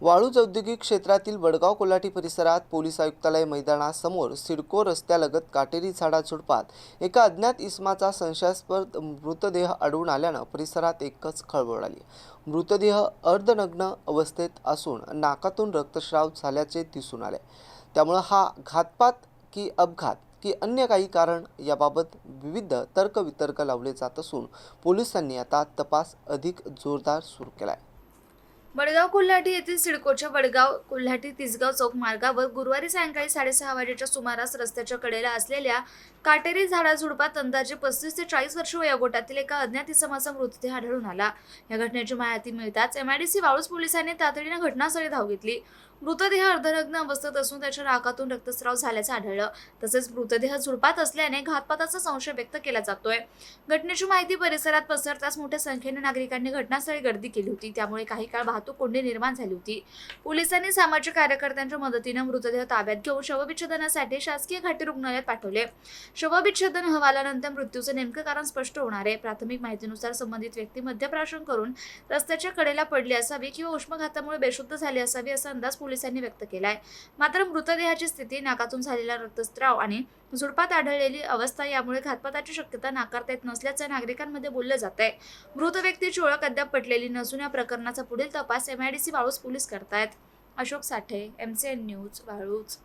वाळूज औद्योगिक क्षेत्रातील वडगाव कोल्हाटी परिसरात पोलीस आयुक्तालय मैदानासमोर सिडको रस्त्यालगत काटेरी झाडाझुडपात एका अज्ञात इसमाचा संशयास्पद मृतदेह आढळून आल्यानं परिसरात एकच खळबळ उडाली। मृतदेह अर्धनग्न अवस्थेत असून नाकातून रक्तस्राव झाल्याचे दिसून आले। त्यामुळे हा घातपात की अपघात की अन्य काही कारण याबाबत विविध तर्कवितर्क लावले जात असून पोलिसांनी आता तपास अधिक जोरदार सुरू केला आहे। वडगाव कोल्हाटी येथील सिडकोच्या वडगाव कोल्हाटी तिसगाव चौक मार्गावर गुरुवारी सायंकाळी 6:30 वाजेच्या सुमारास रस्त्याच्या कडेला असलेल्या काटेरी झाडाझुडपात अंदाजे 35 ते 40 वर्ष वयोगटातील एका अज्ञात इसमाचा मृतदेह आढळून आला। या घटनेची माहिती मिळताच MIDC वाळूज पोलिसांनी तातडीने घटनास्थळी धाव घेतली। मृतदेह अर्धनग्न अवस्थेत असून त्याच्या नाकातून रक्तस्राव झाल्याचं आढळलं। तसेच मृतदेह झुडपात असल्याने घातपाताचा संशय व्यक्त केला जातोय। घटनेची माहिती परिसरात पसरताच मोठ्या संख्येने नागरिकांनी घटनास्थळी गर्दी केली होती। त्यामुळे काही काळ वाहतूक कोंडी निर्माण झाली होती। पोलिसांनी सामाजिक कार्यकर्त्यांच्या मदतीने मृतदेह ताब्यात घेऊन शवविच्छेदनासाठी शासकीय घाटी रुग्णालयात पाठवले। शवविच्छेदन अहवालानंतर मृत्यूचे नेमके कारण स्पष्ट होणार आहे। प्राथमिक माहितीनुसार संबंधित व्यक्ती मद्यप्राशन करून रस्त्याच्या कडेला पडली असावी किंवा उष्माघातामुळे बेशुद्ध झाली असावी असा अंदाज पोलिसांनी व्यक्त केलाय। मात्र मृतदेहाची स्थिती, नाकातून झालेला रक्तस्राव आणि झुडपात आढळलेली अवस्था यामुळे घातपाताची शक्यता नाकारता येत नसल्याचं नागरिकांमध्ये बोललं जात आहे। मृत व्यक्तीची ओळख अद्याप पटलेली नसून या प्रकरणाचा पुढील तपास MIDC वाळूज पोलीस करतायत। अशोक साठे, MCN न्यूज, वाळूज।